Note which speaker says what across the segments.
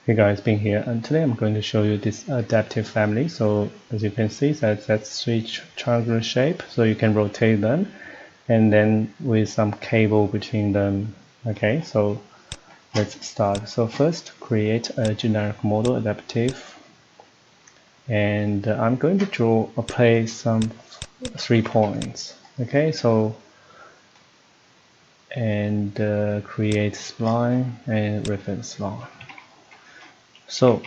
Speaker 1: Hey guys, Bing here, and today I'm going to show you this adaptive family. So as you can see, that's three triangular shape, so you can rotate them, and then with some cable between them. Okay, so let's start. So first, create a generic model adaptive, and I'm going to place some 3 points. Okay, so and create spline and reference line. So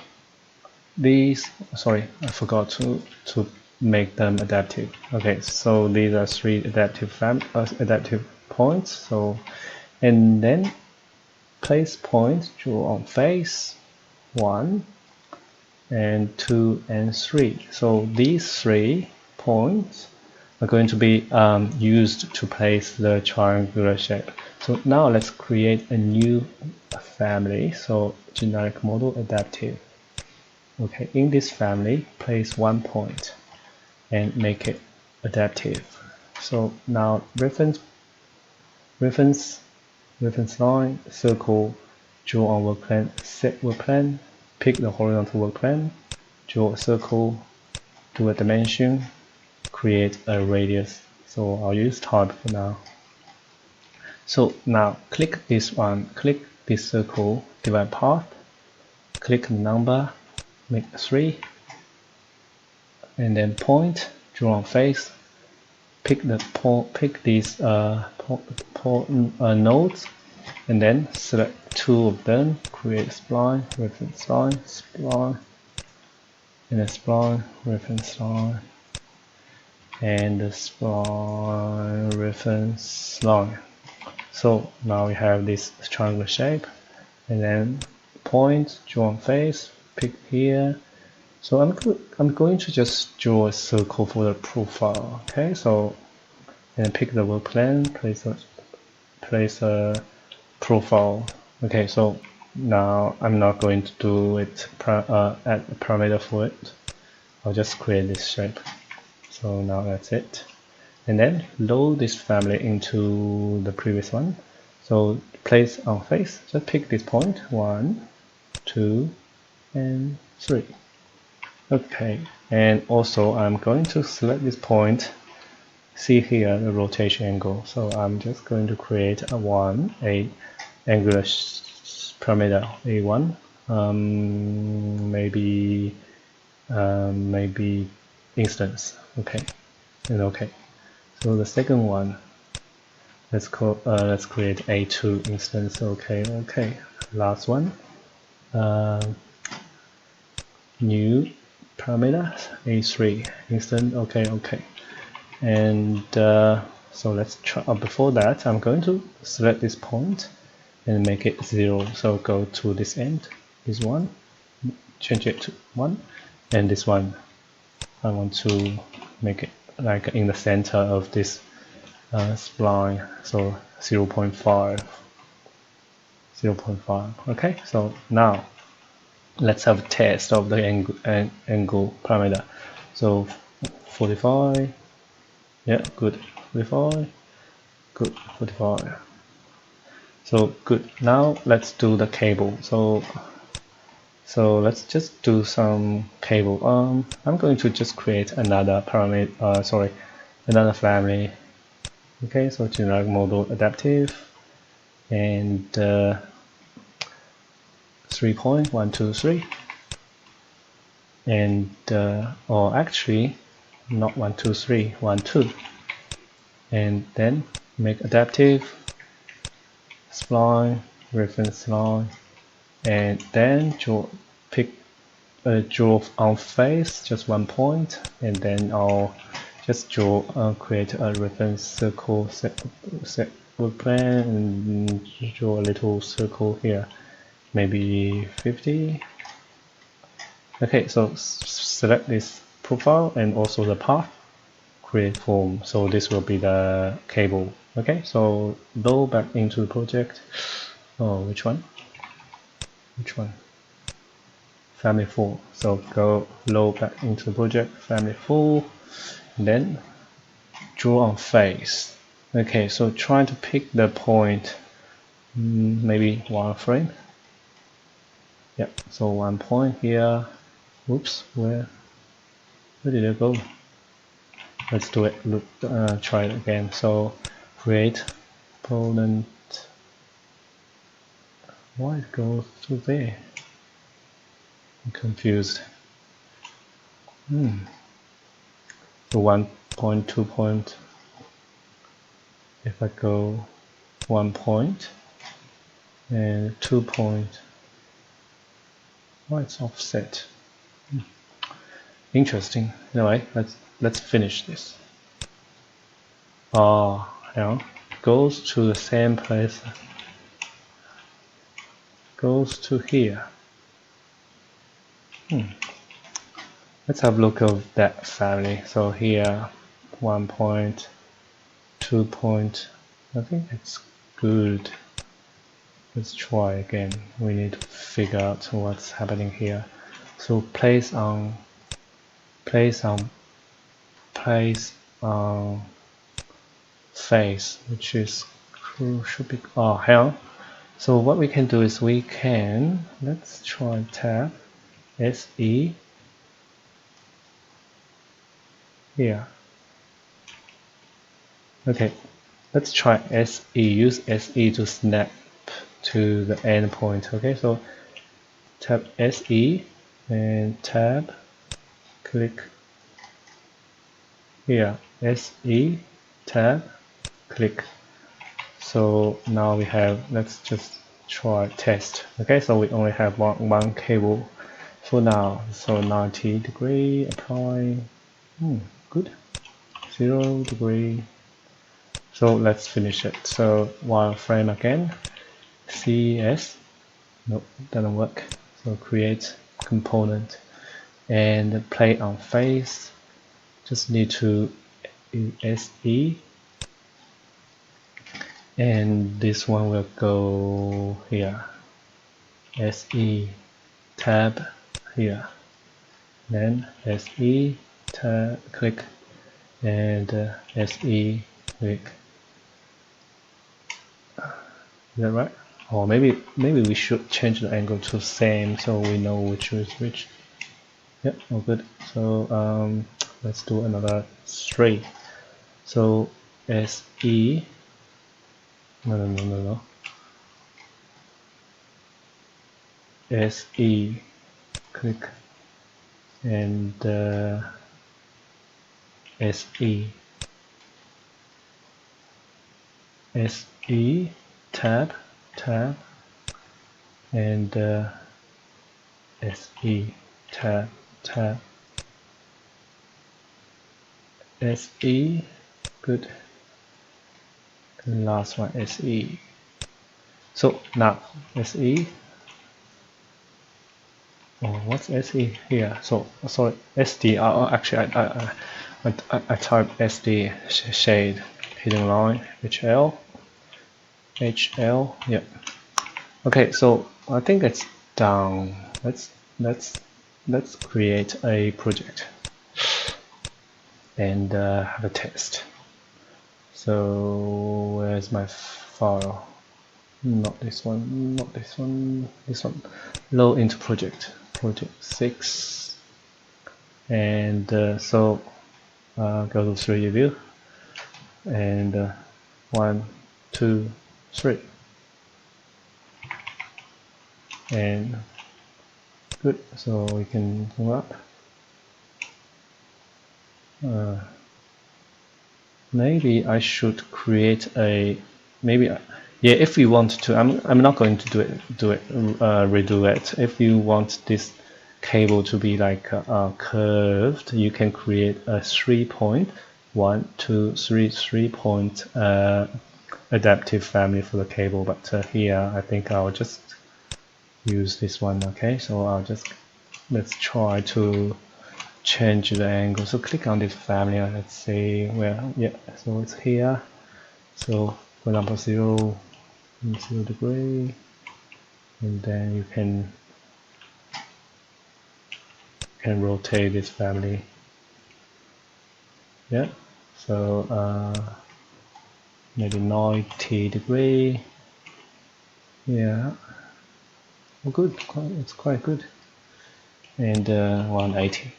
Speaker 1: sorry, I forgot to make them adaptive. Okay, so these are 3 adaptive points. So, and then place points draw on face 1 and 2 and 3. So these 3 points are going to be used to place the triangular shape. So now let's create a new family. So generic model adaptive. Okay, in this family, place 1 point and make it adaptive. So now reference line, circle, draw on work plane, set work plane, pick the horizontal work plane, draw a circle, do a dimension, create a radius. So I'll use type for now. So now click this one, click this circle, divide path, click the number, make 3, and then point, draw on face, pick these nodes, and then select 2 of them, create spline, reference line, spline, and a spline, reference line, and the spline, reference line. So now we have this triangular shape, and then point, draw on face, pick here. So I'm going to just draw a circle for the profile. Okay, so and pick the work plane, place a profile. Okay, so now I'm not going to do it add a parameter for it. I'll just create this shape. So now that's it. And then load this family into the previous one. So place on face, just pick this point, 1, 2, and 3. Okay, and also I'm going to select this point. See here the rotation angle. So I'm just going to create a angular parameter A1. Maybe instance. Okay, and okay. So the second one, let's create A2 instance. Okay. Last one. New parameter A3 instance. Okay. And so let's try. Before that, I'm going to select this point and make it 0. So go to this end, this one, change it to 1, and this one, I want to make it like in the center of this spline. So 0.5. Okay, so now let's have a test of the angle parameter. So 45. Yeah, good. 45. Good. 45. So good. Now let's do the cable. So let's just do some cable. I'm going to just create another parameter. Another family. Okay. So generic model adaptive, and 3 point 1 2 3, and or actually not 1 2 3 1 2, and then make adaptive, spline, reference line, and then draw on face just 1 point, and then I'll just create a reference circle, set work plane, and draw a little circle here, maybe 50. Okay, so select this profile and also the path, create form. So this will be the cable. Okay, so load back into the project. Oh, which one? Family 4. So go load back into the project, family 4, and then draw on face. Okay, so try to pick the point, maybe 1 frame. Yep, so 1 point here. Whoops, where did it go? Let's do it. Look, try it again. So create component. Why it goes to there? I'm confused. So 1 point, 2 point. If I go 1 point and 2 point, why it's offset? Interesting. Anyway, let's finish this. Yeah, goes to the same place. Goes to here. Let's have a look at that family. So here, 1 point, 2 point. I think it's good. Let's try again. We need to figure out what's happening here. So place on face, which is should be here. So what we can do is we can let's try tab SE here. Okay, let's try SE. Use SE to snap to the endpoint. Okay, so tab SE and tab, click here, SE, tab, click. So now we have, let's just try test. Okay, so we only have one cable for now. So 90 degree, apply, good, 0 degree. So let's finish it. So wireframe again, CS, nope, doesn't work. So create component and play on face. Just need to SE, and this one will go here. SE tab here, then SE tab click, and SE click. Is that right? Or maybe we should change the angle to same so we know which is which. Yep, all good. So let's do another 3. So SE, no. SE, click, and SE, SE, tab, and SE, tab, SE, good. And last one, SE. So now SE. Oh, what's SE here? So sorry, SD. Actually, I typed SD shade hidden line HL. Yep. Okay, so I think it's done. Let's create a project and have a test. So where's my file? Not this one, this one. Load into project 6, and so go to 3D view, and 1, 2, 3, and good. So we can go up. Maybe I should create a yeah, if you want to, I'm not going to redo it. If you want this cable to be like curved, you can create a 3 point, 1, 2, 3 point adaptive family for the cable. But here, I think I'll just use this one. Okay, so let's try to change the angle. So click on this family. Let's see where. Yeah, so it's here. So for example, 0 degree, and then you can rotate this family. Yeah, so maybe 90 degree. Yeah, Oh, good. It's quite good. And 180.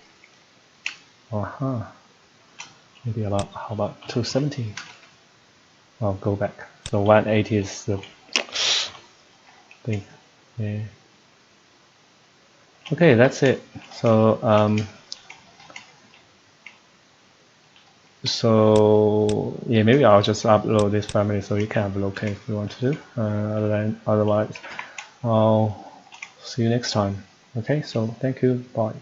Speaker 1: Maybe about, how about 270? I'll go back. So 180 is the thing. Yeah. Okay, that's it. So yeah, maybe I'll just upload this family so you can have a look if you want to do. Otherwise, I'll see you next time. Okay, so thank you. Bye.